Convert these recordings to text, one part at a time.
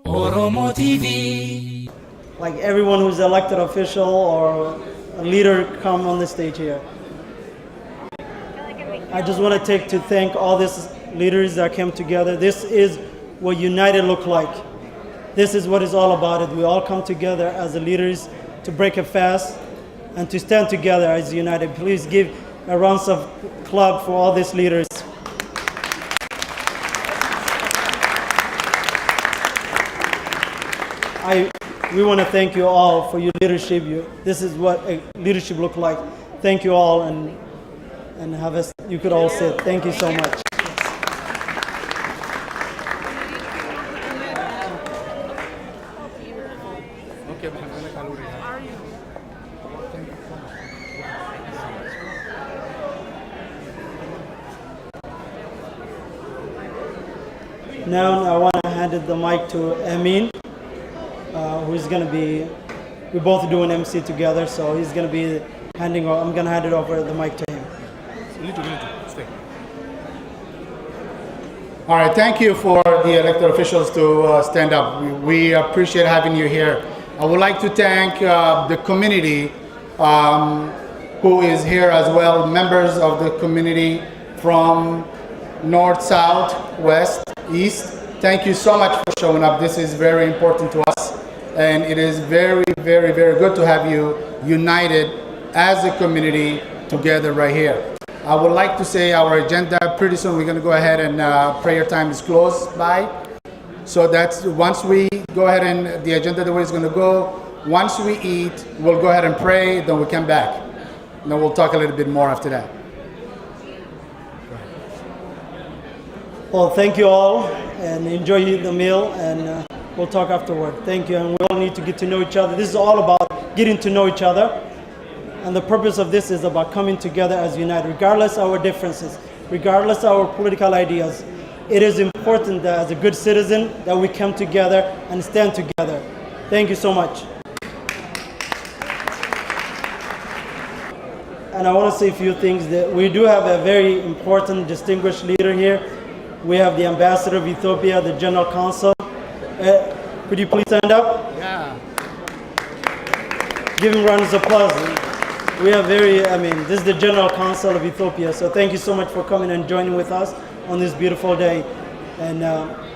Oromo TV. Like everyone who's elected official or a leader come on the stage here. I just want to thank all these leaders that came together. This is what united look like. This is what it's all about. We all come together as the leaders to break a fast and to stand together as united. Please give a round of applause for all these leaders. We want to thank you all for your leadership. This is what a leadership look like. Thank you all, and you could all sit. Thank you so much. Now I want to hand the mic to Amin, who's going to be, we both do an MC together, so he's going to be I'm going to hand it over the mic to him. Stay. All right, thank you for the elected officials to stand up. We appreciate having you here. I would like to thank the community who is here as well, members of the community from north, south, west, east. Thank you so much for showing up. This is very important to us, and it is very, very, very good to have you united as a community together right here. I would like to say our agenda, pretty soon we're going to go ahead and prayer time is closed by. So that's once we go ahead and the agenda, the way it's going to go, once we eat, we'll go ahead and pray, then we'll come back. And then we'll talk a little bit more after that. Well, thank you all, and enjoy the meal, and we'll talk afterward. Thank you, and we all need to get to know each other. This is all about getting to know each other, and the purpose of this is about coming together as united, regardless of our differences, regardless of our political ideas. It is important that as a good citizen that we come together and stand together. Thank you so much. And I want to say a few things. That we do have a very important, distinguished leader here. We have the ambassador of Ethiopia, the general counsel. Could you please stand up? Yeah. Give him rounds of applause. We have this is the general counsel of Ethiopia. So thank you so much for coming and joining with us on this beautiful day. And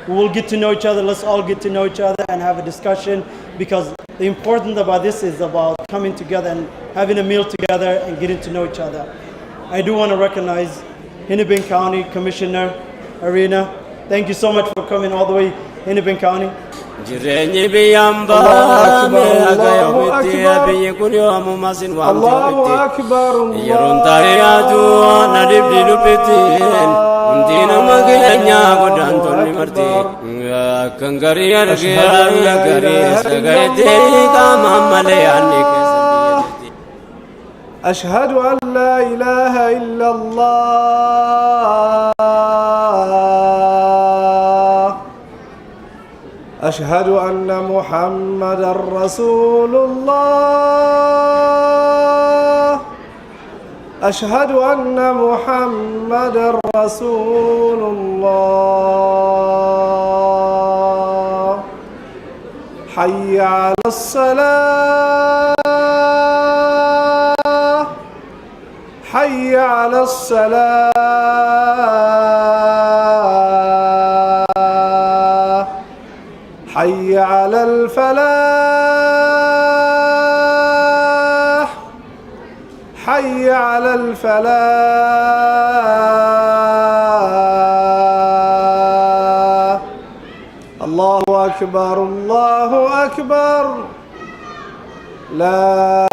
we will get to know each other. Let's all get to know each other and have a discussion, because the important about this is about coming together and having a meal together and getting to know each other. I do want to recognize Hennepin County Commissioner Arena. Thank you so much for coming all the way, Hennepin County. الله أكبر أشهد أن لا إله إلا الله أشهد أن محمدا رسول الله أشهد أن محمدا رسول الله حي على الصلاة حي على الصلاة حي على الفلاح حي على الفلاح الله أكبر الله أكبر لا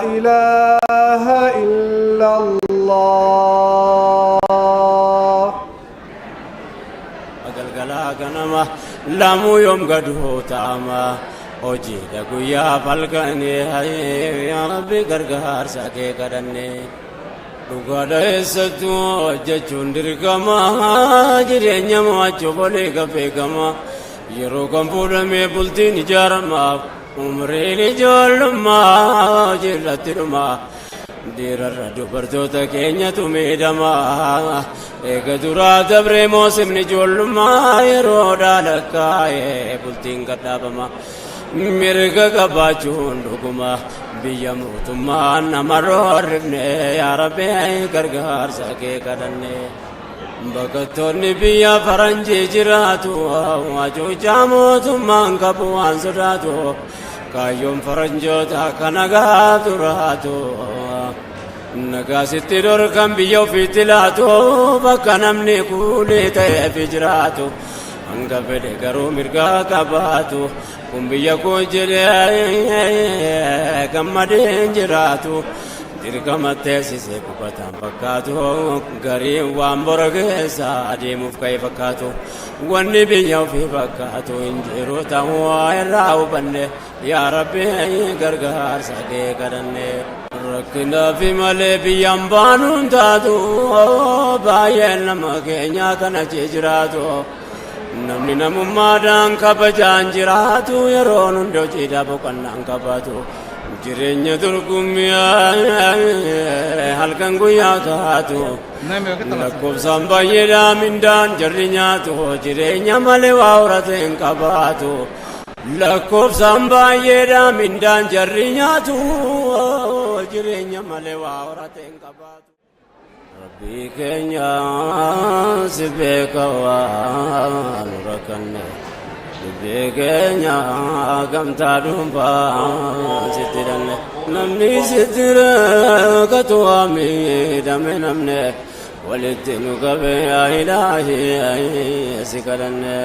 إله إلا الله أقلقلا كنما لامو يوم قدو تاما أوجي دقويا فالكني يا ربي قرقهار ساكي قدني dhugaadha eessattu hojjechuun dirqama jireenya mo'achuu bolee gafeegama yeroo kan fuudhamee bultiin ijaaramaaf umriin ijoollummaa jirratti dhuma dhiirarra dubartoota keenyatu miidhama eega duraa dabree moosimni ijoollummaa yeroo dhaalakkaa'ee bultiin gadhaabama mirga qabaachuun dhuguma biyya mootummaan namarroo harrifne yaa rabbi gargaarsa kee kadhanne baqattoonni biyya faranjii jiraatu hacuucaa mootummaan qabu waan sodaatu kaayyoon faranjoota akka nagaa turaatu nagaasitti dhorkan biyya ofiitti laatu bakka namni kuulee ta'eef jiraatu hanga fedhe garuu mirgaa qabaatu kun biyya koo jedhee gammadeen jiraatu dirqama teessisee qubataan fakkaatu gariin waan bora keessa adeemuuf ka'e fakkaatu wanni biyya ofii fakkaatu hin jiru ta'uu irraa hubanne yaa rabbi gargaarsa kee kadhanne rakkinaa fi malee biyyaan baanuun taatu baay'een nama keenya kana achi jiraatu namni namummaadhaan kabajaan jiraatu yeroon hundi hojiidhaa boqonnaan qabaatu jireenya dorgommiyaa halkan guyyaa taatu lakkoofsaan baay'eedhaa mindaan jarri nyaatu jireenya malee waa horate hin qabaatu lakkoofsaan baay'eedhaa mindaan jarri nyaatu jireenya malee waa horate hin qabaatu. Rabbi keenya si beeka waan rakkanne dubbii keenya gamtaa dhuunfaa sitti hidhanne namni sitti rakkatu waa miidhame namne walitti nu qabe yaa ilaahi si kadhanne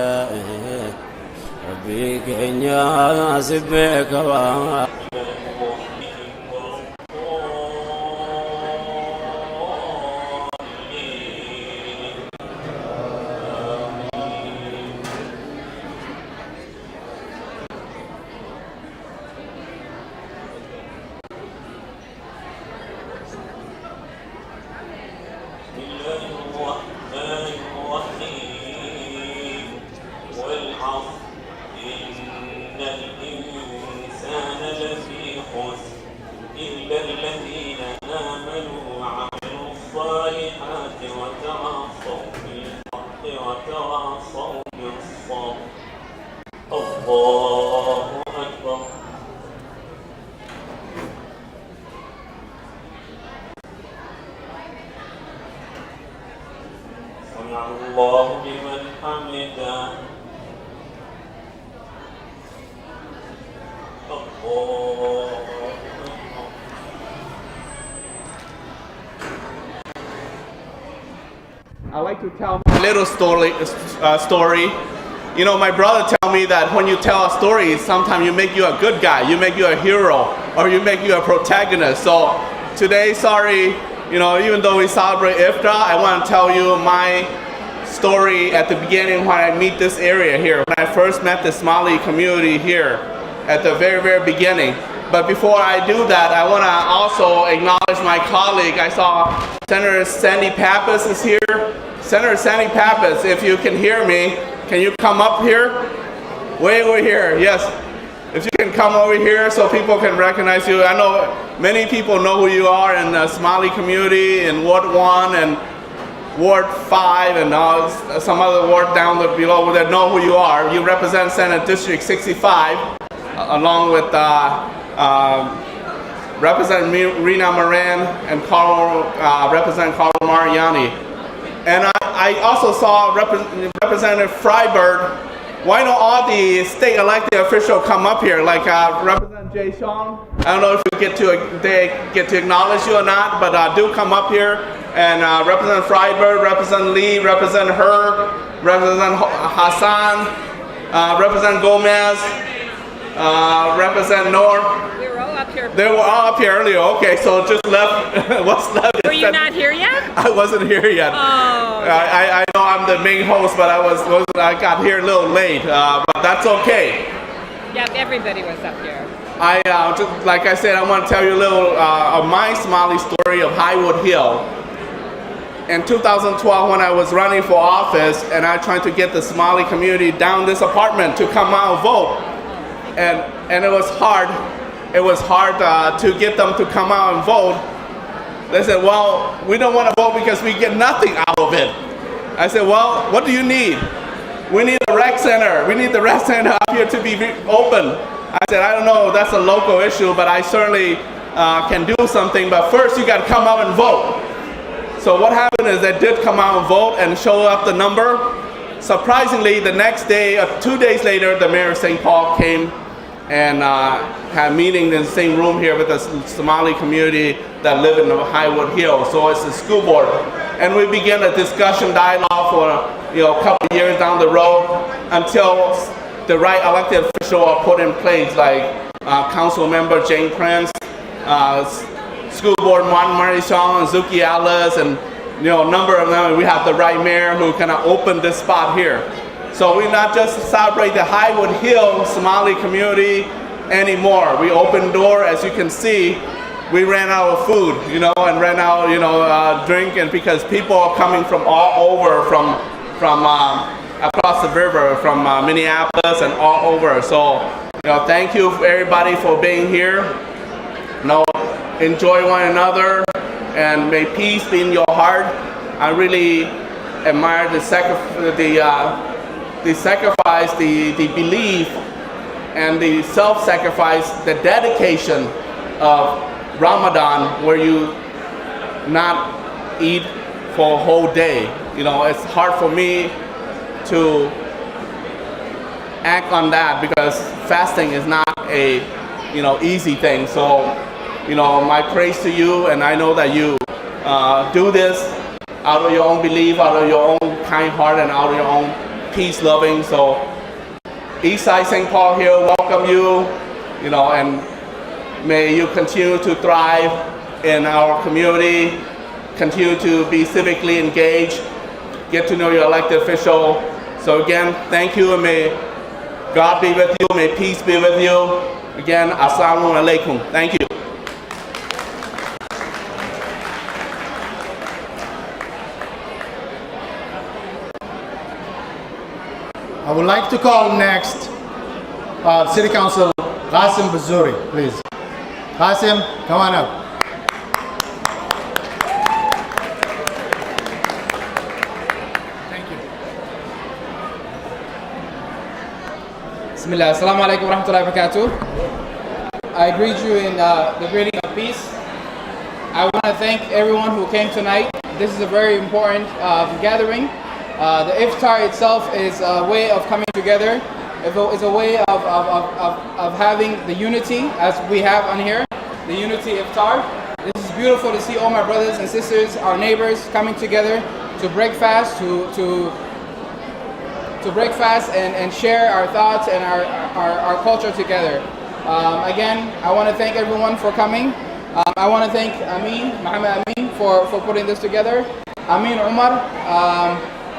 Rabbi keenya si beeka waan. الله لمن حمده I like to tell a little story. You know, my brother tell me that when you tell a story, sometimes you make you a good guy, you make you a hero, or you make you a protagonist. So today, sorry, you know, even though we celebrate Iftar, I want to tell you my story at the beginning when I meet this area here. When I first met the Somali community here at the very, very beginning. But before I do that, I want to also acknowledge my colleague. I saw Senator Sandy Pappas is here. Senator Sandy Pappas, if you can hear me, can you come up here? Way over here, yes. If you can come over here so people can recognize you. I know many people know who you are in the Somali community in Ward 1 and Ward 5 and some other ward down below that know who you are. You represent Senate District 65 along with Representative Rina Moran and Representative Carl Mariani. And I also saw Representative Freiberg. Why don't all the state elected officials come up here, like Representative Jay Sean? I don't know if they get to acknowledge you or not, but do come up here. And Representative Freiberg, Representative Lee, Representative Herb, Representative Hassan, Representative Gomez, Representative Noor. We were all up here. They were all up here earlier. Okay, so just left. What's left? Were you not here yet? I wasn't here yet. Oh. I know I'm the main host, but I got here a little late. But that's okay. Yeah, everybody was up here. just, like I said, I want to tell you a little of my Somali story of Highwood Hill. In 2012, when I was running for office, and I tried to get the Somali community down this apartment to come out and vote, and it was hard. It was hard to get them to come out and vote. They said, well, we don't want to vote because we get nothing out of it. I said, well, what do you need? We need a rec center. We need the rec center up here to be open. I said, I don't know, that's a local issue, but I certainly can do something. But first, you got to come out and vote. So what happened is they did come out and vote and show up the number. Surprisingly, the next day, 2 days later, the mayor of St. Paul came and had a meeting in the same room here with the Somali community that live in the Highwood Hill. So it's the school board. And we began a discussion dialogue for a couple of years down the road until the right elected official are put in place, like council member Jane Prince, school board Martin Marisol and Zuki Alice, and a number of them. We have the right mayor who kind of opened this spot here. So we not just celebrate the Highwood Hill Somali community anymore. We opened door, as you can see. We ran out of food, and ran out, drink, and because people are coming from all over, from across the river, from Minneapolis and all over. So, thank you everybody for being here. Enjoy one another, and may peace be in your heart. I really admire the sacrifice, the belief, and the self-sacrifice, the dedication of Ramadan, where you not eat for a whole day. It's hard for me to act on that because fasting is not a easy thing. So my praise to you, and I know that you do this out of your own belief, out of your own kind heart, and out of your own peace loving. So Eastside St. Paul here welcome you, and may you continue to thrive in our community, continue to be civically engaged, get to know your elected official. So again, thank you, and may God be with you, may peace be with you. Again, assalamu alaikum. Thank you. I would like to call next City Council Qasim Bazuri, please. Qasim, come on up. Thank you. Bismillah. Assalamu alaikum wa rahmatullahi wa barakatuh. I greet you in the greeting of peace. I want to thank everyone who came tonight. This is a very important gathering. The Iftar itself is a way of coming together. It's a way of having the unity as we have on here, the unity Iftar. This is beautiful to see all my brothers and sisters, our neighbors coming together to break fast, to break fast and share our thoughts and our culture together. Again, I want to thank everyone for coming. I want to thank Muhammad Amin for putting this together. Amin Umar.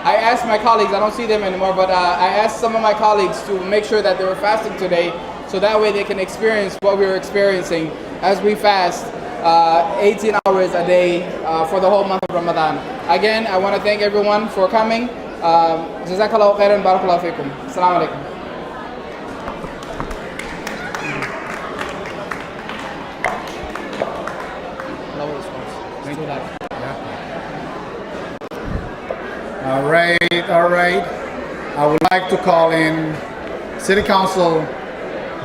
I asked my colleagues, I don't see them anymore, but I asked some of my colleagues to make sure that they were fasting today, so that way they can experience what we were experiencing as we fast 18 hours a day for the whole month of Ramadan. Again, I want to thank everyone for coming. Jazakallahu khairan, barakallahu fikum. Assalamu alaikum. All right. I would like to call in City Council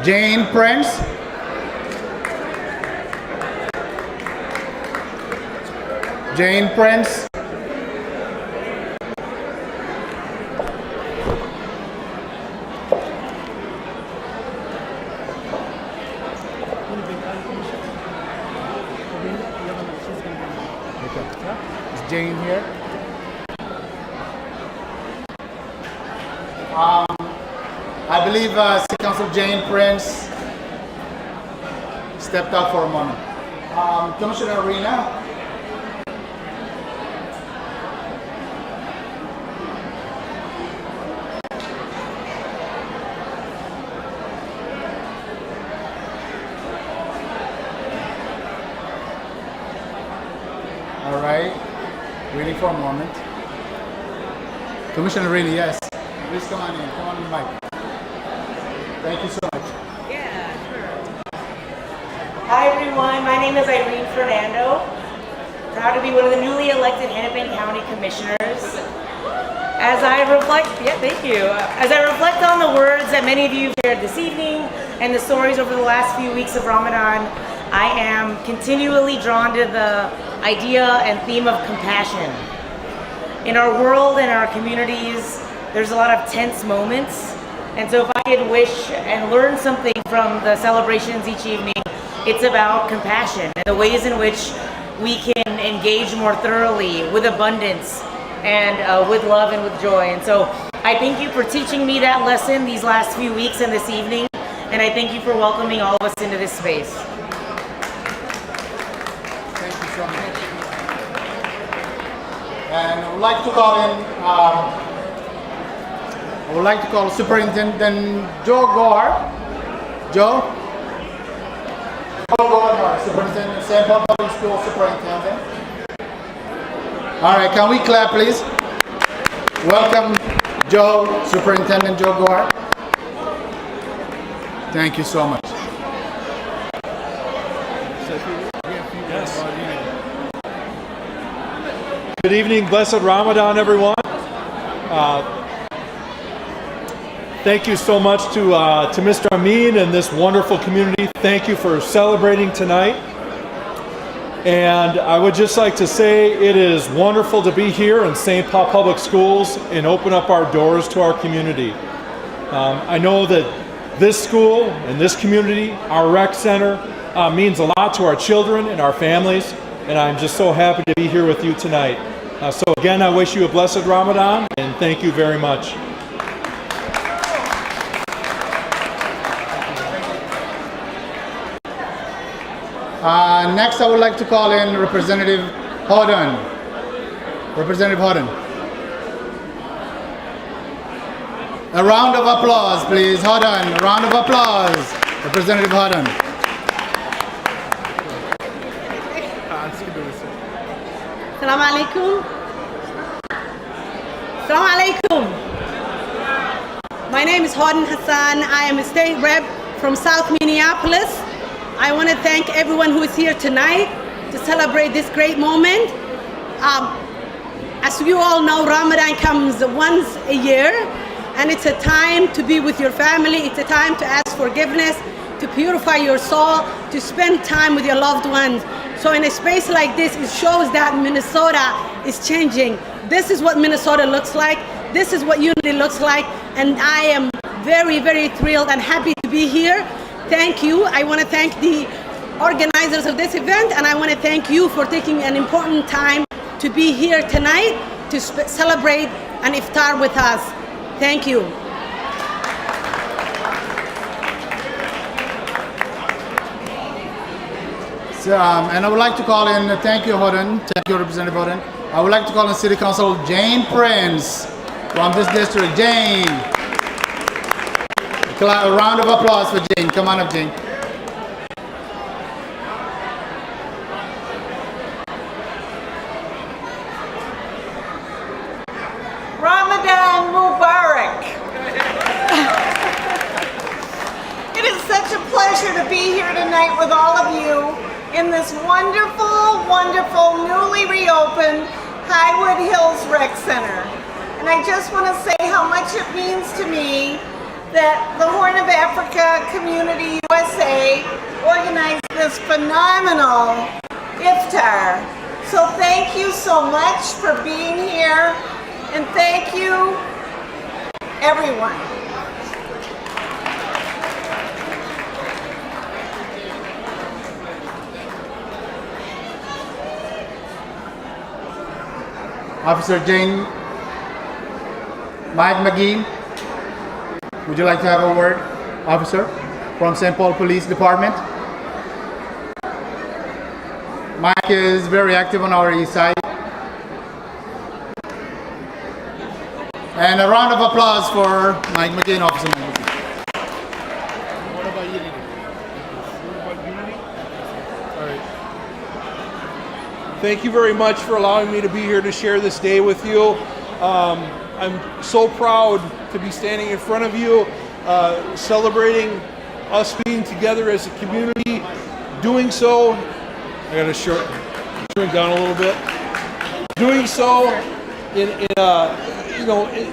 Jane Prince. Jane Prince. Is Jane here? I believe City Council Jane Prince stepped out for a moment. Commissioner Arena. All right. Waiting for a moment. Commissioner Rainey, yes. Please come on in. Come on the mic. Thank you so much. Yeah, sure. Hi everyone, my name is Irene Fernando. Proud to be one of the newly elected Hennepin County Commissioners. As I reflect, thank you. As I reflect on the words that many of you shared this evening and the stories over the last few weeks of Ramadan, I am continually drawn to the idea and theme of compassion. In our world and our communities, there's a lot of tense moments. And so if I could wish and learn something from the celebrations each evening, it's about compassion and the ways in which we can engage more thoroughly with abundance and with love and with joy. And so I thank you for teaching me that lesson these last few weeks and this evening. And I thank you for welcoming all of us into this space. Thank you so much. And I would like to call Superintendent Joe Gore. Joe? Joe Gore, Superintendent, St. Paul Public School Superintendent. All right, can we clap, please? Welcome, Joe, Superintendent Joe Gore. Thank you so much. Good evening, blessed Ramadan, everyone. Thank you so much to Mr. Amin and this wonderful community. Thank you for celebrating tonight. And I would just like to say it is wonderful to be here in St. Paul Public Schools and open up our doors to our community. I know that this school and this community, our rec center, means a lot to our children and our families, and I'm just so happy to be here with you tonight. So again, I wish you a blessed Ramadan, and thank you very much. Next, I would like to call in Representative Hodden. Representative Hodden. A round of applause, please. Hodden, a round of applause. Representative Hodden. Assalamu alaikum. Assalamu alaikum. My name is Hodden Hassan. I am a state rep from South Minneapolis. I want to thank everyone who is here tonight to celebrate this great moment. As you all know, Ramadan comes once a year, and it's a time to be with your family. It's a time to ask forgiveness, to purify your soul, to spend time with your loved ones. So in a space like this, it shows that Minnesota is changing. This is what Minnesota looks like. This is what unity looks like. And I am very, very thrilled and happy to be here. Thank you. I want to thank the organizers of this event, and I want to thank you for taking an important time to be here tonight to celebrate an Iftar with us. Thank you. And I would like to call in, thank you, Hodden. Thank you, Representative Hodden. I would like to call in City Council Jane Prince from this district. Jane. A round of applause for Jane. Come on up, Jane. Ramadan Mubarak. It is such a pleasure to be here tonight with all of you in this wonderful, wonderful, newly reopened Highwood Hills Rec Center. And I just want to say how much it means to me that the Horn of Africa Community USA organized this phenomenal Iftar. So thank you so much for being here, and thank you, everyone. Officer Jane, Mike McGee, would you like to have a word, officer, from St. Paul Police Department? Mike is very active on our east side. And a round of applause for Mike McGee and Officer Mike McGee. What about unity? What about unity? All right. Thank you very much for allowing me to be here to share this day with you. I'm so proud to be standing in front of you, celebrating us being together as a community. Doing so, I gotta shrink down a little bit. Doing so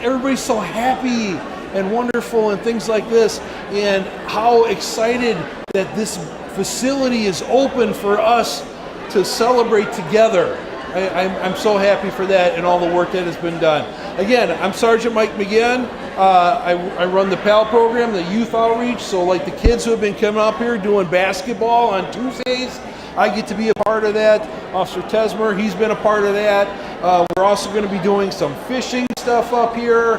everybody's so happy and wonderful and things like this, and how excited that this facility is open for us to celebrate together. I'm so happy for that and all the work that has been done. Again, I'm Sergeant Mike McGinn. I run the PAL program, the youth outreach. So like the kids who have been coming up here doing basketball on Tuesdays, I get to be a part of that. Officer Tesmer, he's been a part of that. We're also going to be doing some fishing stuff up here,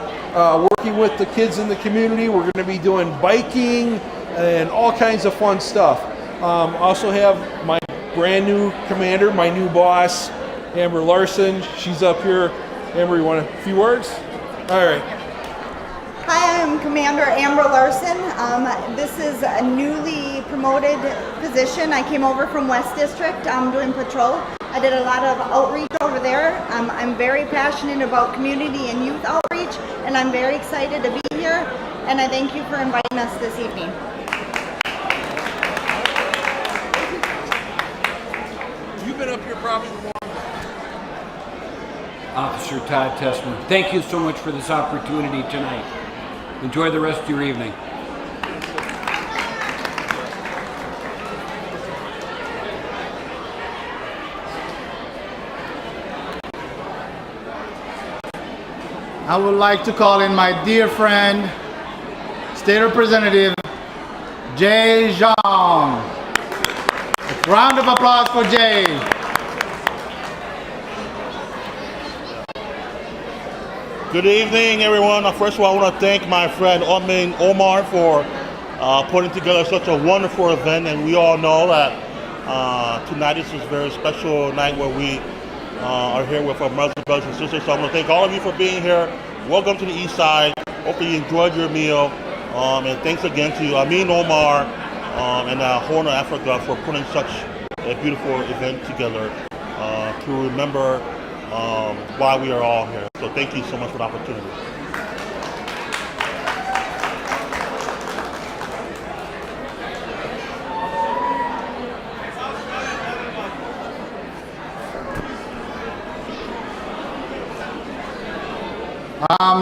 working with the kids in the community. We're going to be doing biking and all kinds of fun stuff. Also have my brand new commander, my new boss, Amber Larson. She's up here. Amber, you want a few words? All right. Hi, I'm Commander Amber Larson. This is a newly promoted position. I came over from West District doing patrol. I did a lot of outreach over there. I'm very passionate about community and youth outreach, and I'm very excited to be here, and I thank you for inviting us this evening. You've been up here probably more. Officer Todd Tessman, thank you so much for this opportunity tonight. Enjoy the rest of your evening. I would like to call in my dear friend, State Representative Jay Zhang. Round of applause for Jay. Good evening, everyone. First of all, I want to thank my friend Omar for putting together such a wonderful event. And we all know that tonight is a very special night where we are here with our Muslim brothers and sisters. So I want to thank all of you for being here. Welcome to the East Side. Hopefully you enjoyed your meal. And thanks again to Amin Omar and Horn of Africa for putting such a beautiful event together to remember why we are all here. So thank you so much for the opportunity.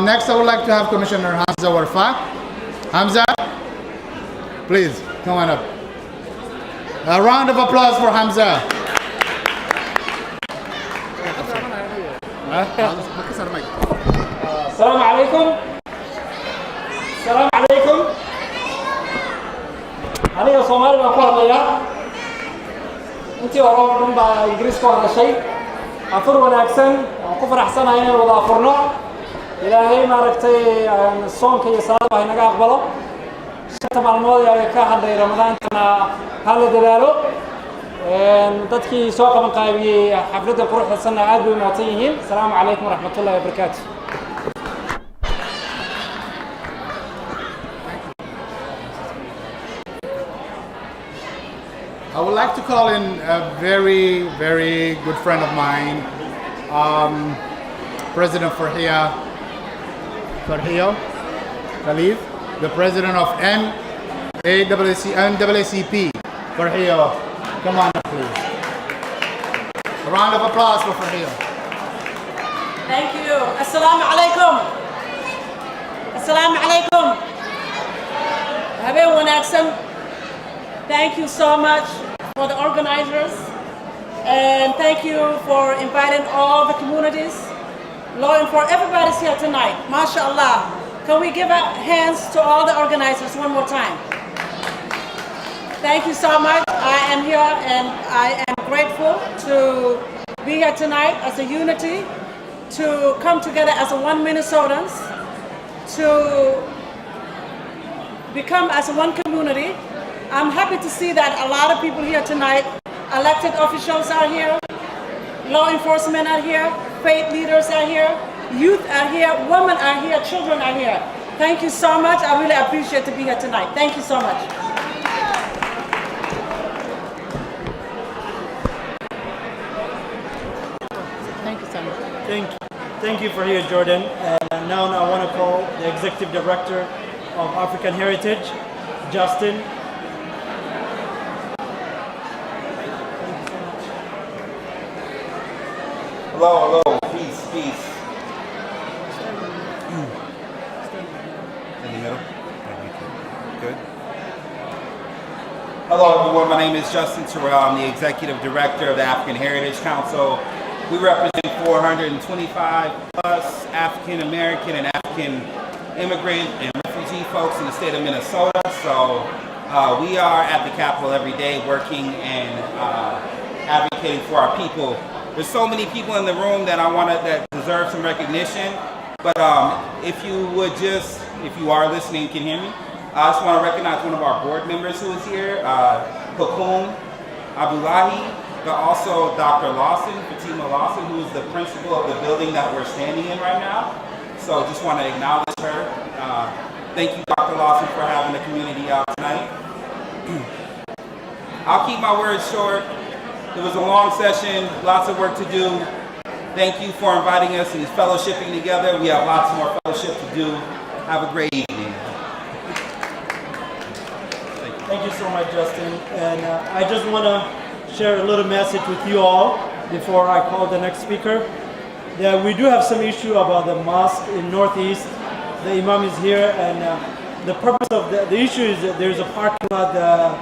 Next, I would like to have Commissioner Hamza Warfaq. Hamza, please come on up. A round of applause for Hamza. السلام عليكم. السلام عليكم. أنا صومالي بقول لك أنت وراء من بإنجليز كهذا شيء أفر ونأكسن وكفر أحسن هنا وضافرنا إلى هي ما ركتي الصوم كي يصير هنا قابله شتى معلومات يا كهذا رمضان أنا هذا دلالو dadkii soo qaban qaybiyay xafladda quruxda sanna aad bay u mahadsan yihiin. Assalaamu calaykum waraxmatullaahi wabarakaatu. I would like to call in a very, very good friend of mine, President Farhia Khalif, the president of NAACP. Farhia, come on up, please. A round of applause for Farhia. Thank you. Assalamu alaikum. Assalamu alaikum. Habeen wanaagsan. Thank you so much for the organizers, and thank you for inviting all the communities. Law and for everybody's here tonight. MashaAllah. Can we give our hands to all the organizers one more time? Thank you so much. I am here and I am grateful to be here tonight as a unity, to come together as a one Minnesotans, to become as one community. I'm happy to see that a lot of people here tonight, elected officials are here, law enforcement are here, faith leaders are here, youth are here, women are here, children are here. Thank you so much. I really appreciate to be here tonight. Thank you so much. Washington. Thank you for here, Jordan. And now I want to call the Executive Director of African Heritage, Justin. Hello, peace. In the middle? Good. Hello everyone, my name is Justin Terrell. I'm the Executive Director of the African Heritage Council. We represent 425 plus African American and African immigrant and refugee folks in the state of Minnesota. So we are at the Capitol every day working and advocating for our people. There's so many people in the room that that deserve some recognition. But if you are listening, can hear me? I just want to recognize one of our board members who is here, Hakoum Abdullahi, but also Dr. Lawson, Fatima Lawson, who is the principal of the building that we're standing in right now. So just want to acknowledge her. Thank you, Dr. Lawson, for having the community out tonight. I'll keep my words short. It was a long session, lots of work to do. Thank you for inviting us and fellowshipping together. We have lots more fellowship to do. Have a great evening. Thank you so much, Justin. And I just want to share a little message with you all before I call the next speaker. That we do have some issue about the mosque in Northeast. The Imam is here, and the purpose of the issue is that there's a parking lot that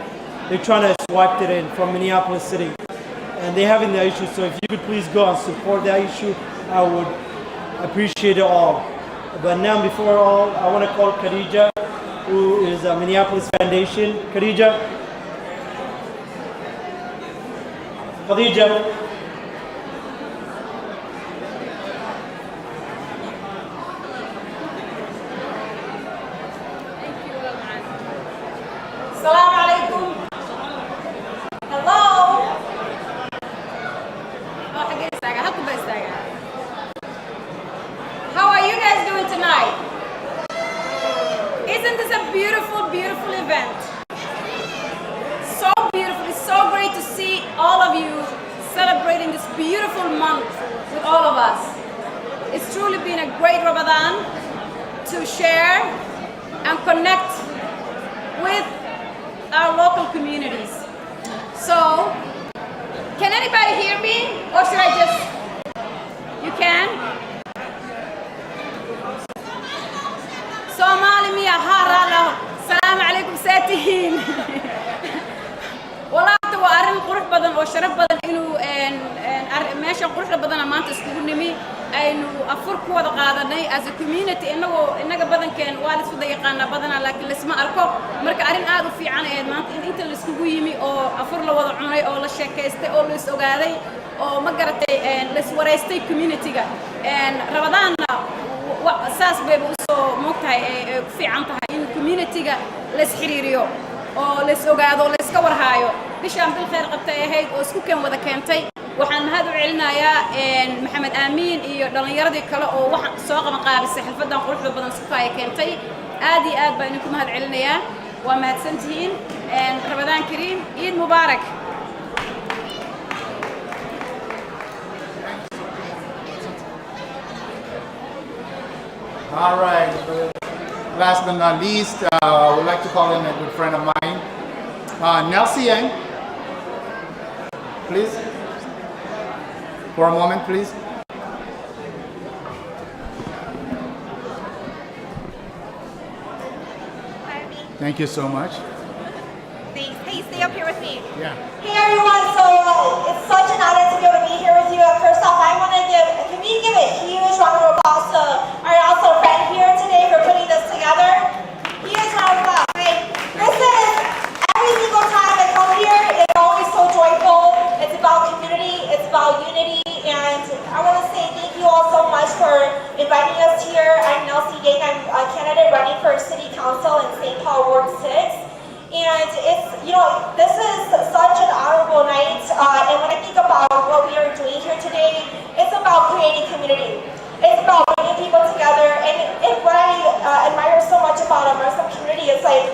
they're trying to swipe it in from Minneapolis City. And they're having the issue, so if you could please go and support that issue, I would appreciate it all. But now, before all, I want to call Khadija, who is a Minneapolis Foundation. Khadija. Assalamu alaikum. Hello. How are you guys doing tonight? Isn't this a beautiful, beautiful event? So beautiful. It's so great to see all of you celebrating this beautiful month with all of us. It's truly been a great Ramadan to share and connect with our local communities. So, can anybody hear me? Or should I just, you can? Somali miya harala. Salam alaikum satihin. Wala waa arrin qurux badan oo sharaf badan inuu meesha quruxda badan maanta iskugu nimi aynu afur ku wada qaadanay as a community inaga badankeen waa la isku yaqaana badana laakiin lisma arko marka arrin aad u fiican ee maanta inta la iskugu yimi oo afur la wada cunay oo la sheekaystay oo la is ogaaday oo ma garatay la is wareystay community-ga Ramadaanna saas bay u soo moogtahay ee fiican tahay in community-ga la is xiriiriyo oo la is ogaado la iska warhaayo bishaan bil khayr qabtay ahayd oo isku keen wada keentay waxaan mahad u celinayaa maxamed amiin iyo dhalinyaradii kale oo wax soo qaban qaabisay xilfadan quruxda badan sufay keentay aad iyo aad baan idinku mahad celinayaa waa mahadsantihiin Ramadan Kareem Eid Mubarak. All right. Last but not least, I would like to call in a good friend of mine, Nelsie, please. For a moment, please. Thank you so much. Thanks. Hey, stay up here with me. Yeah. Hey everyone, so it's such an honor to be able to be here with you. First off, I want to can we give a huge round of applause to our also friend here today for putting this together? Huge round of applause. Right? This is, every single time I come here, it's always so joyful. It's about community, it's about unity, and I want to say thank you all so much for inviting us here. I'm Nelsie Yang. I'm a candidate running for City Council in St. Paul Ward 6. And it's, this is such an honorable night. And when I think about what we are doing here today, it's about creating community. It's about bringing people together. And what I admire so much about a Muslim community is like,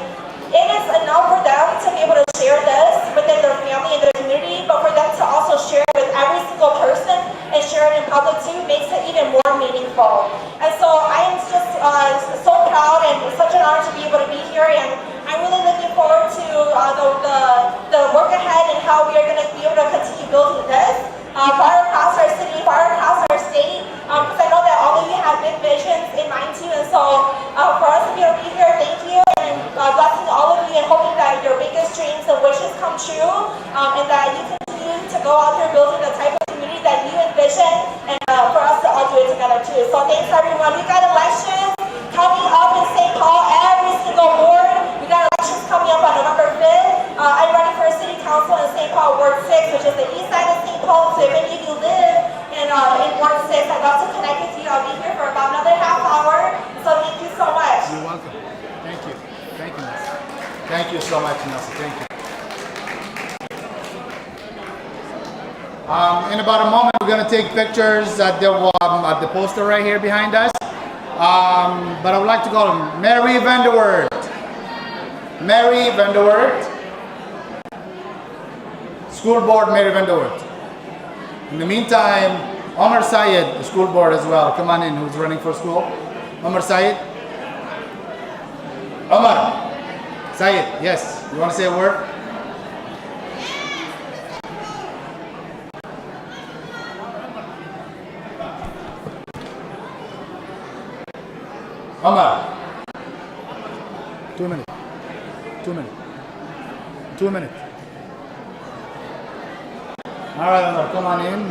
it is enough for them to be able to share this within their family and their community, but for them to also share it with every single person and share it in public too makes it even more meaningful. And so I am just so proud and such an honor to be able to be here, and I'm really looking forward to the work ahead and how we are going to be able to continue building this far across our city, far across our state, because I know that all of you have big visions in mind too, and so for us to be able to be here, thank you, and blessing all of you, and hoping that your biggest dreams and wishes come true, and that you continue to go out there building the type of community that you envision, and for us to all do it together too. So thanks everyone. We've got elections coming up in St. Paul, every single ward. We got elections coming up on November 5th. I'm running for City Council in St. Paul Ward 6, which is the east side of St. Paul. So if any of you live in Ward 6, I'd love to connect with you. I'll be here for about another half hour. So thank you so much. You're welcome. Thank you. Thank you, Nessa. Thank you so much, Nessa. Thank you. In about a moment, we're going to take pictures at the poster right here behind us. But I would like to call him Mary Vanderwoord. Mary Vanderwoord. School Board Mary Vanderwoord. In the meantime, Omar Syed, the school board as well. Come on in, who's running for school? Omar Syed. Omar Syed, yes. You want to say a word? Omar. 2 minutes. 2 minutes. 2 minutes. All right, Omar, come on in.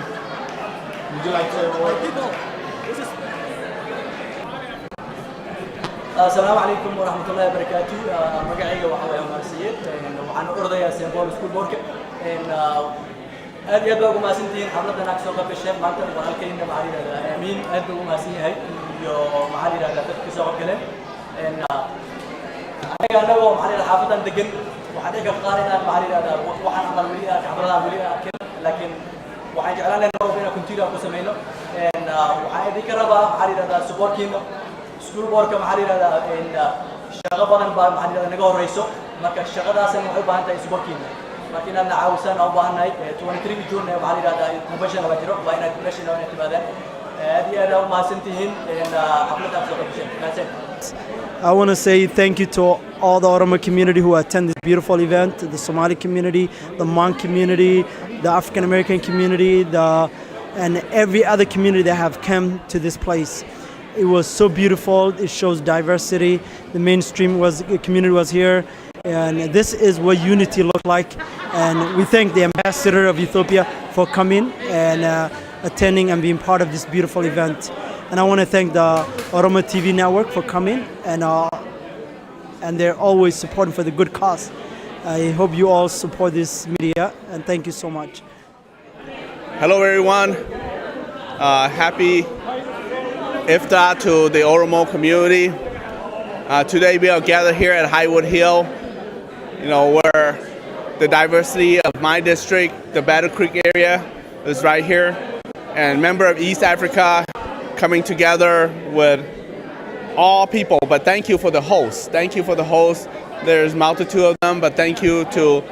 Would you like to say a word? السلام عليكم ورحمة الله وبركاته. مقعية وحوي عمر سيد وعن أرضية سيمبول سكول بورك إن أديبوا ما سنتين حملة ناقصة قبل الشيء ما أنت ولا الكلمة معاري هذا أمين أديبوا ما سنتين هاي يو معاري هذا تكسر كلام إن أنا قالوا معاري الحافظ عندكن وحدي كقارنا معاري هذا وحنا عمل وليا كعملنا وليا لكن وحاجة على إنه بينا كنتيرا قسمينه إن وحاجة كربا معاري هذا سبوركينه school board ka maxaa yiraahdaa in shaqo badan baa maxaa yiraahdaa naga horeyso marka shaqadaasna waxay u baahan tahay isboorkiina marka inaad nacaawisan oo baahanay 23 June maxaa yiraahdaa convention la jiro waa inaad convention oo timaadaan aad iyo aad u mahadsantihiin xafladda soo qabseen. I want to say thank you to all the Oromo community who attend this beautiful event, the Somali community, the Hmong community, the African American community, and every other community that have come to this place. It was so beautiful. It shows diversity. The mainstream community was here, and this is what unity looked like. And we thank the ambassador of Ethiopia for coming and attending and being part of this beautiful event. And I want to thank the Oromo TV network for coming, and they're always supporting for the good cause. I hope you all support this media, and thank you so much. Hello everyone. Happy Iftar to the Oromo community. Today we are gathered here at Highwood Hill, where the diversity of my district, the Battle Creek area, is right here, and member of East Africa coming together with all people. But thank you for the host. Thank you for the host. There's multitude of them, but thank you to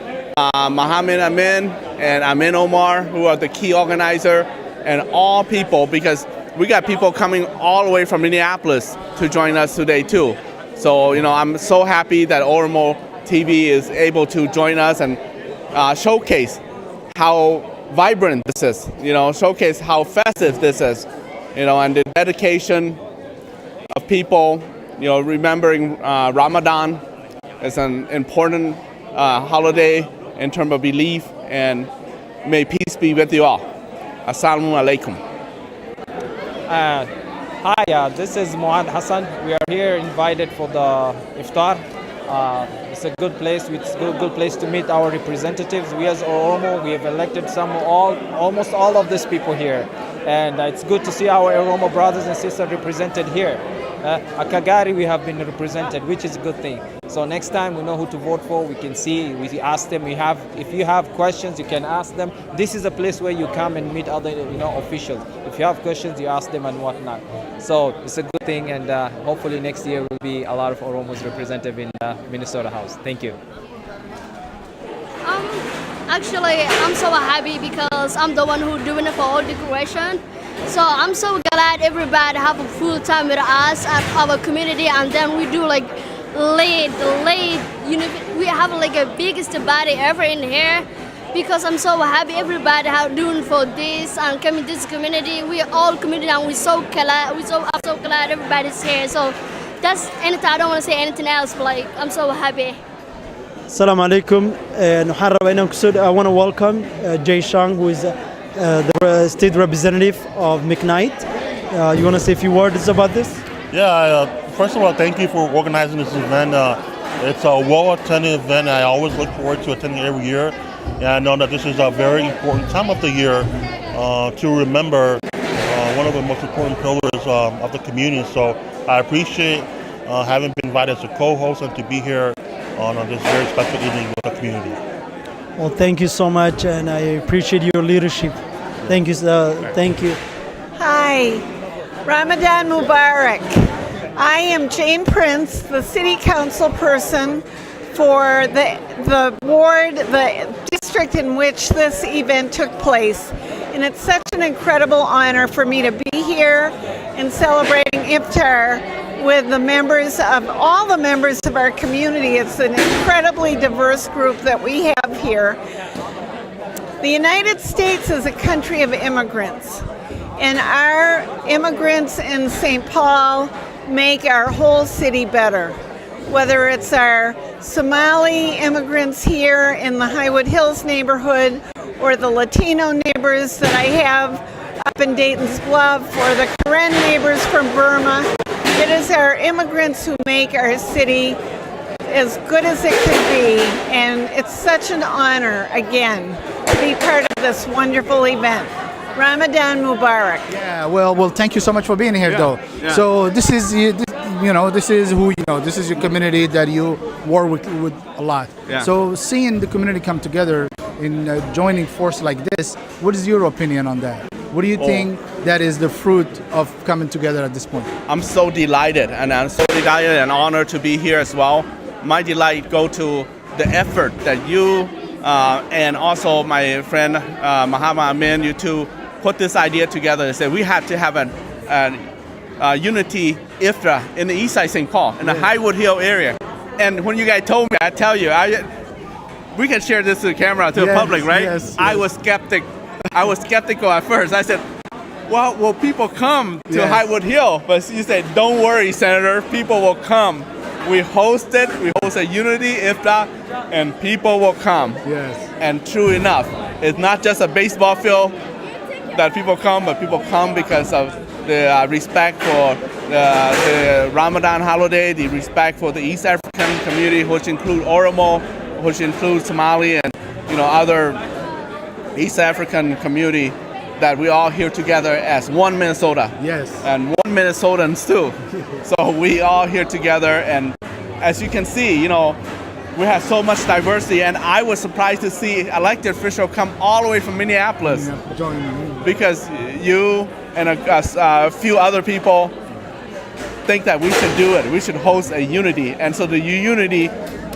Mohammed Amin and Amin Omar, who are the key organizer, and all people, because we got people coming all the way from Minneapolis to join us today too. So, I'm so happy that Oromo TV is able to join us and showcase how vibrant this is, showcase how festive this is, and the dedication of people, remembering Ramadan is an important holiday in terms of belief, and may peace be with you all. Assalamu alaikum. Hi, this is Muad Hassan. We are here invited for the Iftar. It's a good place. It's a good place to meet our representatives. We as Oromo, we have elected almost all of these people here. And it's good to see our Oromo brothers and sisters represented here. At Kagari, we have been represented, which is a good thing. So next time we know who to vote for. We can see, we ask them. If you have questions, you can ask them. This is a place where you come and meet other, officials. If you have questions, you ask them and whatnot. So it's a good thing, and hopefully next year will be a lot of Oromos represented in Minnesota House. Thank you. Actually, I'm so happy because I'm the one who doing it for all decoration. So I'm so glad everybody have a full time with us at our community, and then we do like late, we have like a biggest party ever in here, because I'm so happy everybody have doing for this and coming to this community. We are all community and I'm so glad everybody's here. So that's anything. I don't want to say anything else, but like I'm so happy. Assalamu alaikum. I want to welcome Jay Shang, who is the state representative of McKnight. You want to say a few words about this? Yeah, first of all, thank you for organizing this event. It's a well-attended event. I always look forward to attending every year. And I know that this is a very important time of the year to remember one of the most important pillars of the community. So I appreciate having been invited as a co-host and to be here on this very special evening with the community. Well, thank you so much, and I appreciate your leadership. Thank you, thank you. Hi, Ramadan Mubarak. I am Jane Prince, the City Council person for the ward, the district in which this event took place. And it's such an incredible honor for me to be here and celebrating Iftar with the members of all the members of our community. It's an incredibly diverse group that we have here. The United States is a country of immigrants, and our immigrants in St. Paul make our whole city better. Whether it's our Somali immigrants here in the Highwood Hills neighborhood, or the Latino neighbors that I have up in Dayton's Bluff, or the Karen neighbors from Burma. It is our immigrants who make our city as good as it can be, and it's such an honor, again, to be part of this wonderful event. Ramadan Mubarak. Yeah, well, thank you so much for being here, though. Yeah. So this is this is your community that you work with a lot. Yeah. So seeing the community come together in joining force like this, what is your opinion on that? What do you think that is the fruit of coming together at this point? I'm so delighted, and I'm so delighted and honored to be here as well. My delight go to the effort that you and also my friend Muhammad Amin, you two, put this idea together and said we have to have a unity Iftar in the east side St. Paul, in the Highwood Hill area. And when you guys told me, I tell you, we can share this to the camera, to the public, right? Yes. I was skeptical at first. I said, well, will people come to Highwood Hill? But you said, don't worry, Senator, people will come. We host a unity Iftar, and people will come. Yes. And true enough, it's not just a baseball field that people come, but people come because of the respect for the Ramadan holiday, the respect for the East African community, which include Oromo, which includes Somali and other East African community, that we all here together as one Minnesota. Yes. And one Minnesotans too. So we all here together, and as you can see, we have so much diversity, and I was surprised to see elected officials come all the way from Minneapolis, because you and a few other people think that we should do it. We should host a unity, and so the unity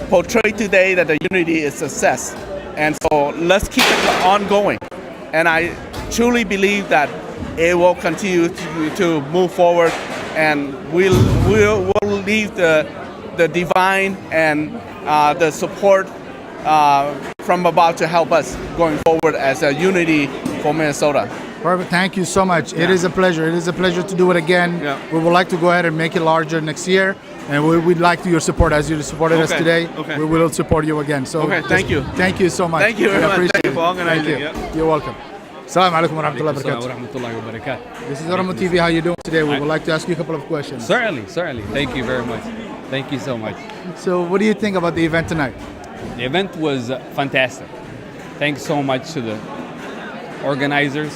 portrayed today that the unity is success, and so let's keep it ongoing. And I truly believe that it will continue to move forward, and we'll leave the divine and the support from above to help us going forward as a unity for Minnesota. Perfect. Thank you so much. It is a pleasure. It is a pleasure to do it again. Yeah. We would like to go ahead and make it larger next year, and we'd like your support as you supported us today. Okay. We will support you again. So thank you. Thank you so much. Thank you very much. Appreciate Thank you for it. organizing. Thank you. You're welcome. Assalamu alaikum wa rahmatullahi wa barakatuh. This is Oromo TV. How you doing today? We would like to ask you a couple of questions. Certainly. Thank you very much. Thank you so much. So what do you think about the event tonight? The event was fantastic. Thanks so much to the organizers,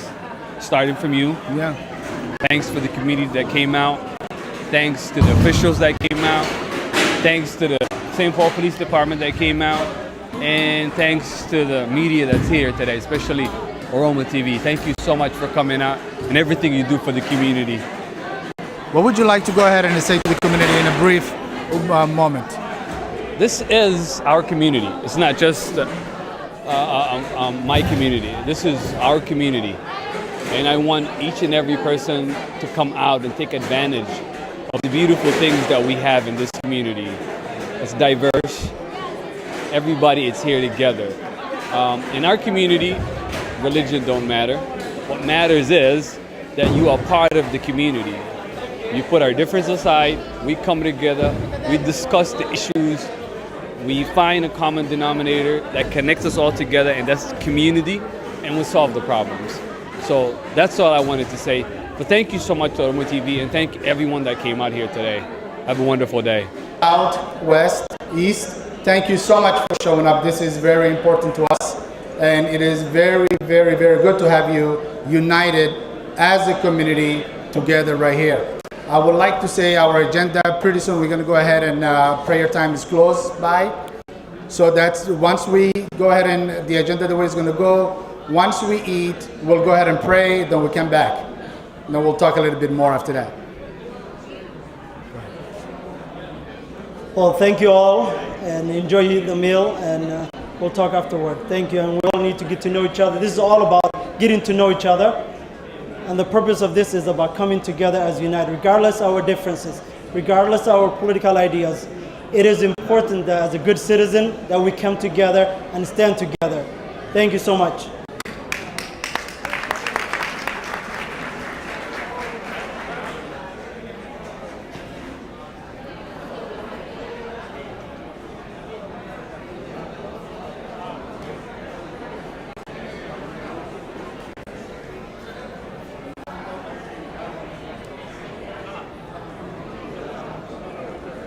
starting from you. Yeah. Thanks for the community that came out. Thanks to the officials that came out. Thanks to the St. Paul Police Department that came out. And thanks to the media that's here today, especially Oromo TV. Thank you so much for coming out and everything you do for the community. What would you like to go ahead and say to the community in a brief moment? This is our community. It's not just my community. This is our community. And I want each and every person to come out and take advantage of the beautiful things that we have in this community. It's diverse. Everybody is here together. In our community, religion don't matter. What matters is that you are part of the community. You put our differences aside, we come together, we discuss the issues, we find a common denominator that connects us all together, and that's community, and we solve the problems. So that's all I wanted to say. But thank you so much to Oromo TV, and thank everyone that came out here today. Have a wonderful day. South, west, east, thank you so much for showing up. This is very important to us, and it is very, very, very good to have you united as a community together right here. I would like to say our agenda, pretty soon we're going to go ahead and prayer time is closed by. So that's once we go ahead and the agenda, the way it's going to go, once we eat, we'll go ahead and pray, then we come back. And then we'll talk a little bit more after that. Well, thank you all, and enjoy the meal, and we'll talk afterward. Thank you, and we all need to get to know each other. This is all about getting to know each other. And the purpose of this is about coming together as united, regardless of our differences, regardless of our political ideas. It is important that as a good citizen that we come together and stand together. Thank you so much.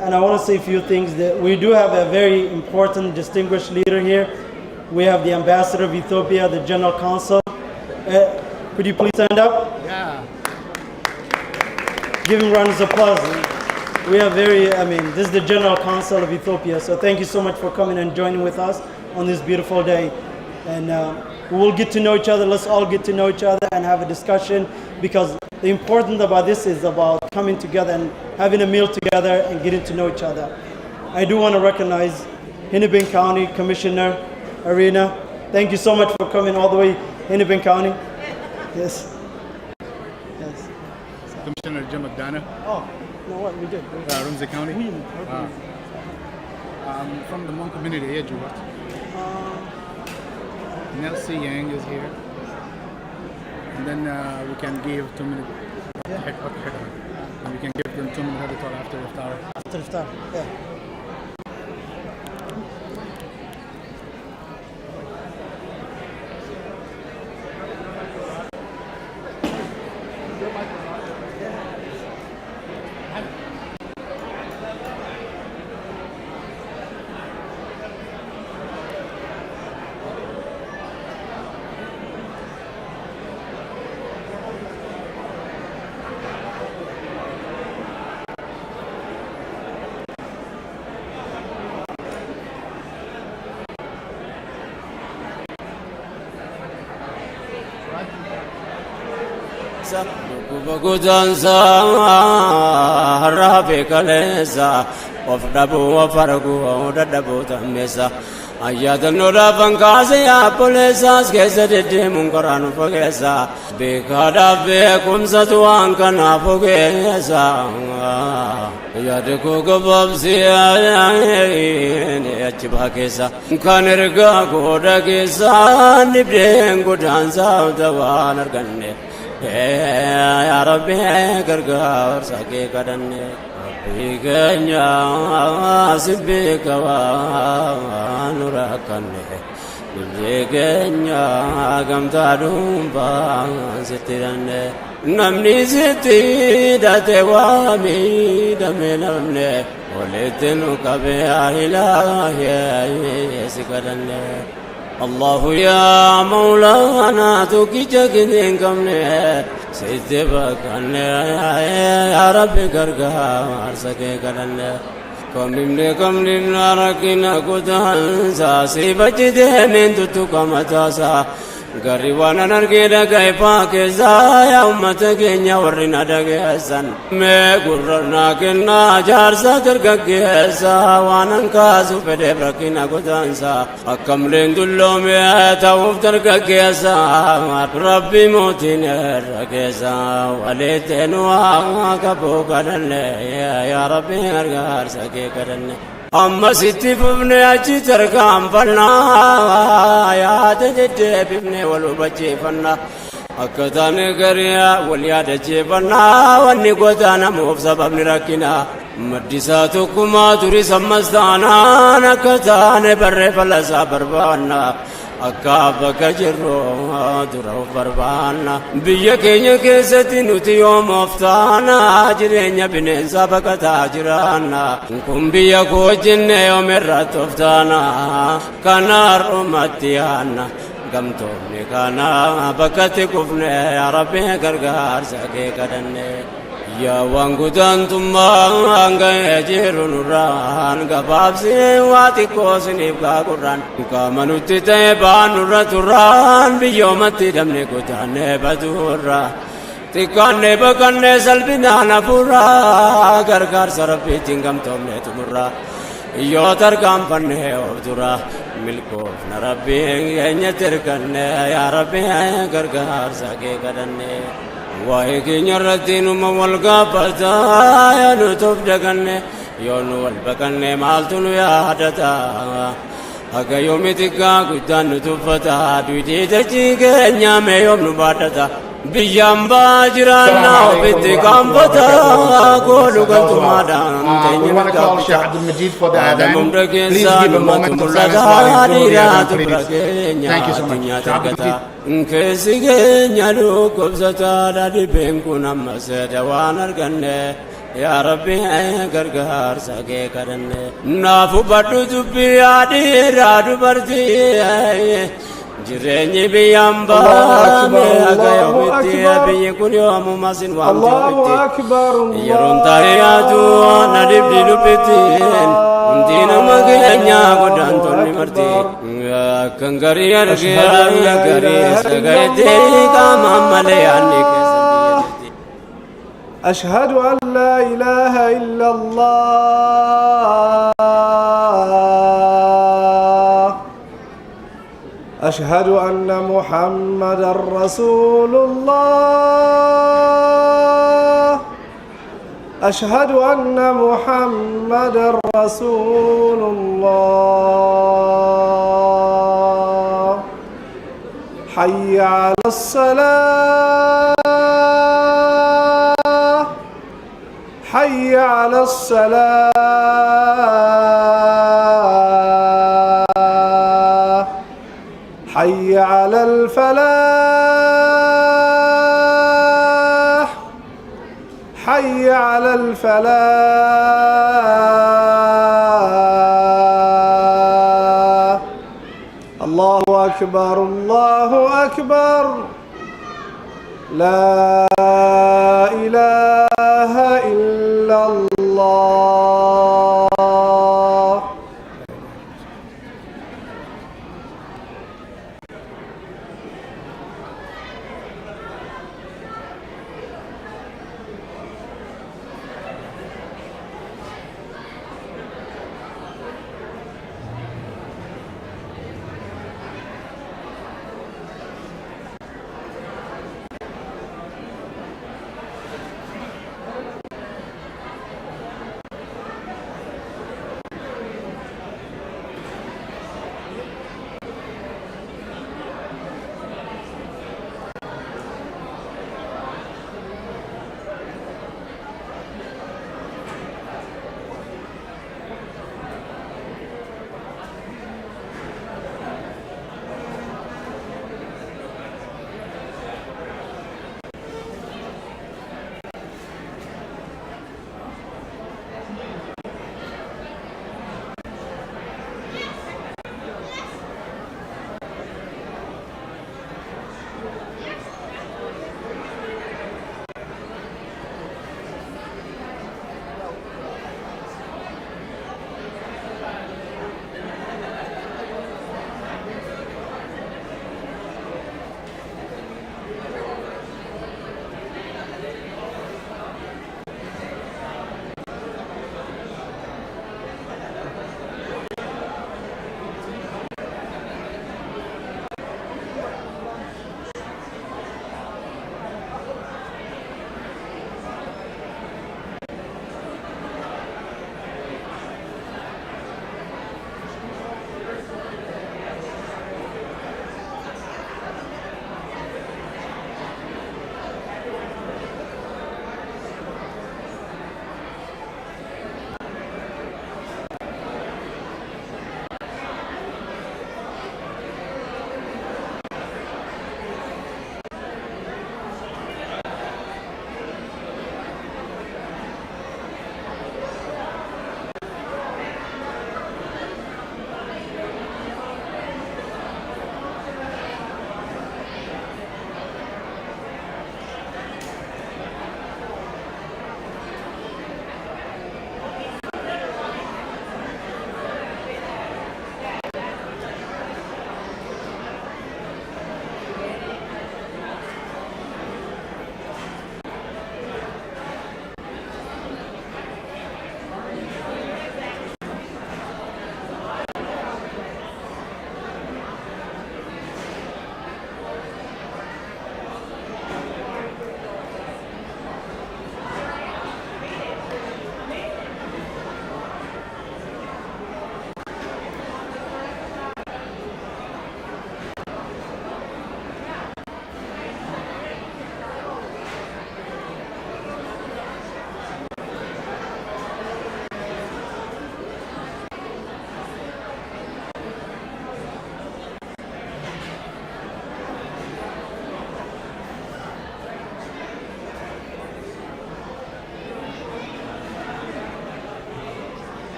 And I want to say a few things. That we do have a very important, distinguished leader here. We have the ambassador of Ethiopia, the general counsel. Could you please stand up? Yeah. Give him rounds of applause. We are this is the general counsel of Ethiopia. So thank you so much for coming and joining with us on this beautiful day. And we will get to know each other. Let's all get to know each other and have a discussion, because the important about this is about coming together and having a meal together and getting to know each other. I do want to recognize Hennepin County Commissioner Arena. Thank you so much for coming all the way Hennepin County. Yes. Yes. Commissioner Jim McDonough. Oh, no, what we did. Ramsey County. From the Hmong community here, Nelsie Yang is here. And then we can give 2 minutes. And we can give them 2 minutes after Iftar. After Iftar, yeah. Gudanza Rafi Kalesa of Dabu of Faragu, Dabu Tamesa. Ayatano Ravangasia, Polesas, Gazette Munkaran Fogesa, Bekada Bekumsa to Ankana Fogesa. Yadako Gobzia Chibakesa, Kanerga, Godagesa, Nibden, Gudanza, the Wanagane. Ya Rabbi gargaar sake kadanne biganya sibika wa nurakanne biganya gamta dumba sitiranne namni siti date wa mi damenamne oletenu kabe ilahi sikadanne الله يا مولانا توكيجكين كمنه سيدبك يا ربي غرغار سكي كدنه كم لمنا ركنا كدان ساسي بجده من تتو كمتاسا gari wana nargeda gaipa keza ya ummata kenya warina dagesan me gurrana kenna jarsa tergagesa wanan kazu pede brakina godansa akam lendullo me tawuf tergagesa rabbi motin ragesa waletenu akabu kadalle ya rabbi argar sake kadalle amma sitti fufne achi tarkam fanna ya tajde bibne walu bache fanna akkatane gariya wal yada che fanna wanni gotana muf sabab nirakina madisatu kuma turi samastana nakatane barre falasa barbana akaba kajro dura barbana biya kenya kesati nuti yom aftana jirenya binensa bakata jirana kumbiya ko jinne yomerat aftana kanar umatiana gamto ne kana bakate kufne ya rabbi gargar sake kadanne ya wangudan tumma anga jirun ran gababse wati kosni gaguran kamanuti te banura turan biyomati damne kutane badura tikane bakane salbinana pura gargar sarapi tingam tomne tumura yo tarkam panne odura milko narabbi enya terkanne ya rabbi gargar sake kadanne wae kinyarratinu mawalga pata ya nutuf daganne yonu walbakanne maltunu ya hadata aga yomitika gudan nutufata duide tajige nyame yom nubadata biyamba jirana obiti kambata golu gantumadan We want to call Sheikh Abdul Majid for the adhan. Please give a moment of silence while he goes through the adhan, please. Thank you so much. Sheikh Abdul Majid. nkesige nyalu kobzata dadi benkuna masada wanarganne ya rabbi gargar sage kadanne nafu badu zubi adi radu barti jirenyi biyamba me agayo bitti biye kunyo mumasin wa bitti yarun tariyatu nadib dilu bitti dina magenya godan tonni marti kangari arge gari sagade kama male anni kesandi أشهد أن لا إله إلا الله أشهد أن محمدا رسول الله أشهد أن محمدا رسول الله حي على الصلاة حي على الصلاة حي على الفلاح حي على الفلاح الله أكبر الله أكبر لا إله إلا الله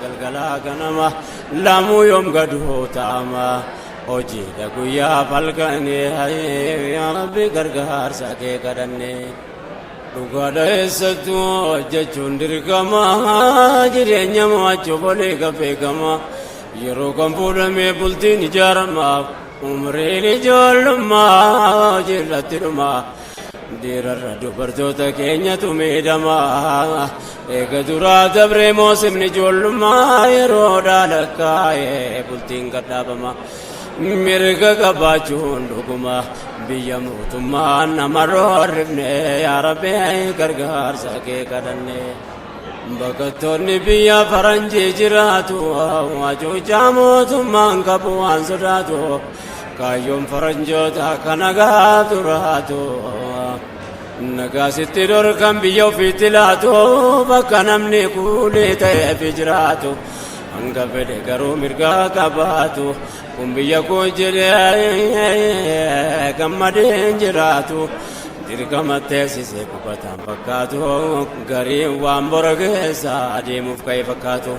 galgala ganama lamu yom gadu tama oji da guya falgane ya rabbi gargar sake kadanne dugada esatu jechuun dirgama jireenya macho bole gafe gama yero kan fuudhame bultiin ijaarama umriin ijoollummaa jiraatiruma dirarra dubartoota keenyatu miidhama eega duraa dabree moosimni ijoollummaa yeroodhaa lakkaa'ee bultiin gadhaabama mirga qabaachuun dhuguma biyya mootummaa namarroo arrifne yaa rabbi gargaarsa kee kadhanne bakattoonni biyya faranjii jiraatu wajuujaa mootummaan qabu waan sodaatu kaayyoon faranjoota kana gaaturaatu nagaasitti dorkan biyya ofiitti laatu bakka namni kuulee ta'eef jiraatu hanga fedhe garuu mirgaa qabaatu kun biyya koo jedhee gammadeen jiraatu dirqama teessisee qubataan fakkaatu gariin waan bora keessa adeemuuf ka'e fakkaatu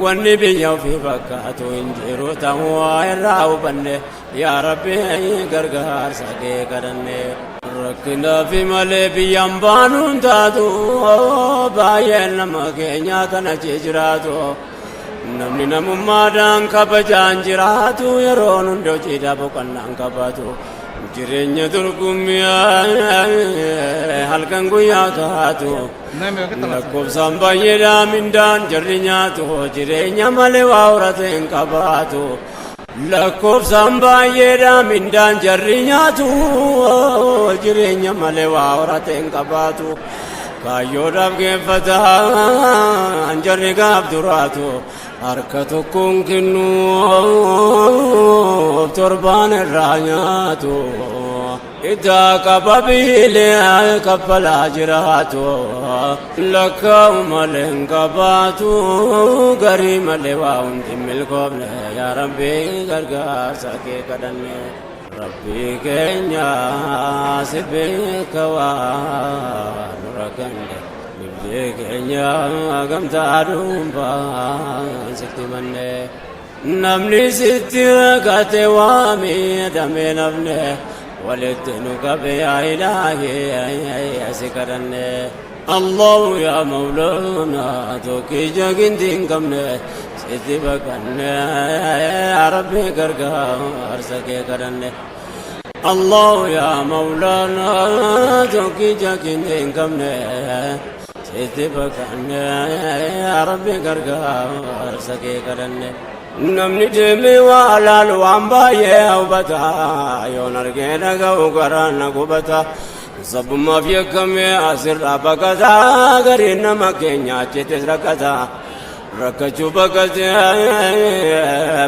wanni biyya ofii fakkaatu hin jiru ta'uu irraa hubanne yaa rabbi gargaarsa kee kadhanne rakkinaa fi malee biyyaan baanuun taatu baay'een nama keenya kana achi jiraatu namni namummaadhaan kabajaan jiraatu yeroon hundi hojiidhaa boqonnaan qabaatu jireenya dorgommii halkan guyyaa taatu lakkoofsaan baay'eedhaa mindaan jarri nyaatu jireenya malee waa horate hin qabaatu lakkoofsaan baay'eedhaa mindaan jarri nyaatu jireenya malee waa horate hin qabaatu kaayyoodhaaf geeffataan jarri gaaf duraatu harka tokkoon kennuuf torbaan irraa nyaatu itaa qaba biilee kaffalaa jiraatu lakkaa'u malee hin qabaatu garii malee waa hundi milkoofne yaa rabbi gargaarsa kee kadhanne rabbi keenya si beeka waan nu rakkanne biyya keenya gamtaa dhuunfaan sitti manne namni sitti rakkate waa miidhame nafne walitti nu qabe yaa ilaahi si kadhanne allahu yaa mawlaana tokkii jaginti hin qabne sitti baqanne yaa rabbi gargaarsa kee kadhanne allahu yaa mawlaana tokkii jaginti hin qabne sitti baqanne yaa rabbi gargaarsa kee kadhanne namni deemee waa laalu waan baay'ee hubata yoon argee dhaga'u garaan na gubata sabbummaaf yakkamee asirraa baqata gariin nama keenya achitti rakkata rakkachuu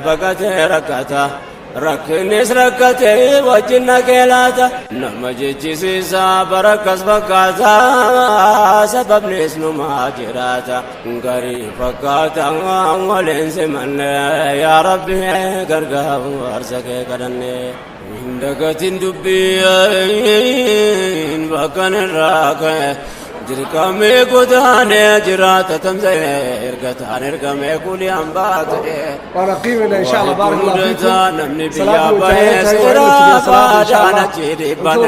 baqatee rakkata rakkinis rakkatee wajjin naqee laata nama jechisiisa barakkas fakkaata sababnis numaa jiraata garii fakkaata waliin simanne yaa rabbi gargaarsa kee kadhanne hin dagatin dubbiin bakkan irraa ka'e dirqamee godaanee jiraata tamsa'ee ergataan ergamee kulii hambaa ta'e ونقيمنا إن شاء الله بارك الله فيكم namni biyyaa bahee seeraa baadhaan achi dhibban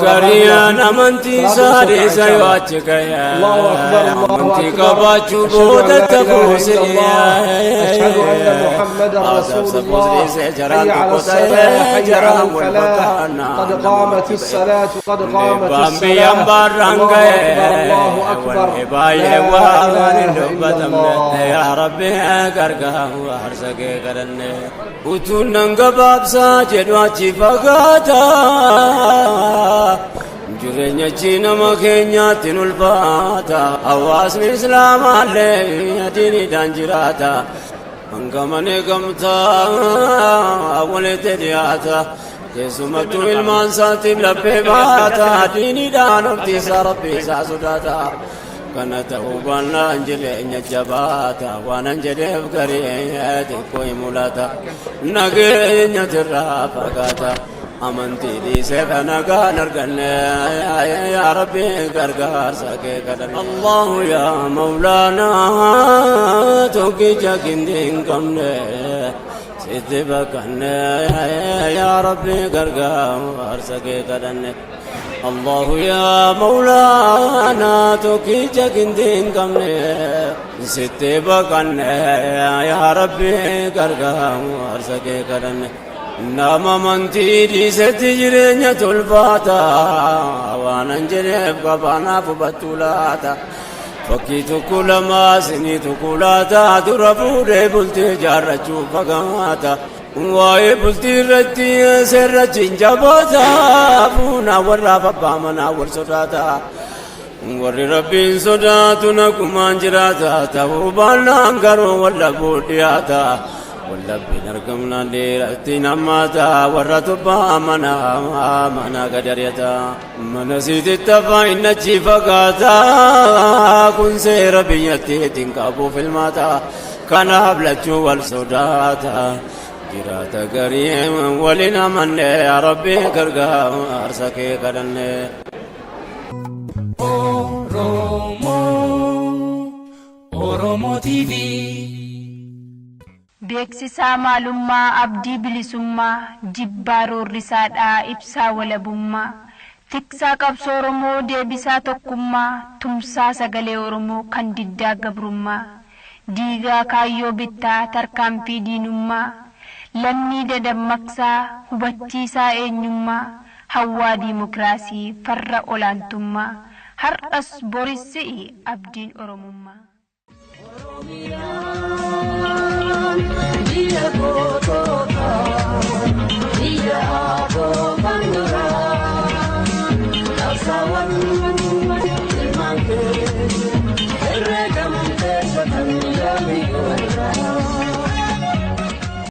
gariin amantii isaa dhiisa yoo achi ga'e amantii qabaachuu boodatti fuusiree أشهد أن محمدا رسول الله حي على الصلاة حي على الفلاح قد قامت الصلاة قد قامت الصلاة الله أكبر لا إله إلا الله يا ربي gargaarsa kee kadhanne utuun nan gabaabsaa jedhu achi fagaata jireenya achi nama keenyaatti ulfaata hawaasni islaamaallee diiniidhaan jiraata hanga manee gamtaa walitti dhiyaata keessumattuu ilmaan isaatiif laphee baata diiniidhaan oftiisaa rabbi isaa sodaata kana ta'uu baannaan jireenya jabaata waanan jedheef garii xiqqoo himulata nageenya tirraa fagaata amantii dhiisee kana kan arganne yaa rabbi gargaarsa kee kadhanne allahu yaa mawlaanaa tokkicha kindi hin qabne sitti bakkanne yaa rabbi gargaarsa kee kadhanne الله يا مولانا توكيجا كندين كمني ستي بقنا يا ربي كرقام ورسكي كرن ناما منتي دي ستجرين تلفاتا وانا نجرب قبانا فبطولاتا فكيتو كل ما سنيتو كولاتا درفو دي بلتي جارجو فقاتا واي بلتي رتي سرتي جبوتا فونا ورا فبامنا ورسوتاتا ور ربي صداتنا كمان جراتا توبانا انكرو ولا بودياتا ولا بنركمنا ديرتي نماتا ورا تبامنا منا قدريتا من سيد التفاين نجي فقاتا كن سير بيتي تنكابو في الماتا كان هبلتو والصداتا جراتا قريم ولنا من يا ربي كرقا أرسكي كدن Oromo TV beeksisaa maalummaa abdii bilisummaa jibbaaroon risaadhaa ibsaa walabummaa tiksaa qabsoo Oromoo deebisaa tokkummaa tumsaa sagalee Oromoo kan diddaa gabrummaa diigaa kaayyoo bittaa tarkaanfii diinummaa lammii dadammaqsaa hubachiisaa eenyummaa hawwaa diimokiraasii farra olaantummaa har'as borissi abdiin Oromummaa. Oromia,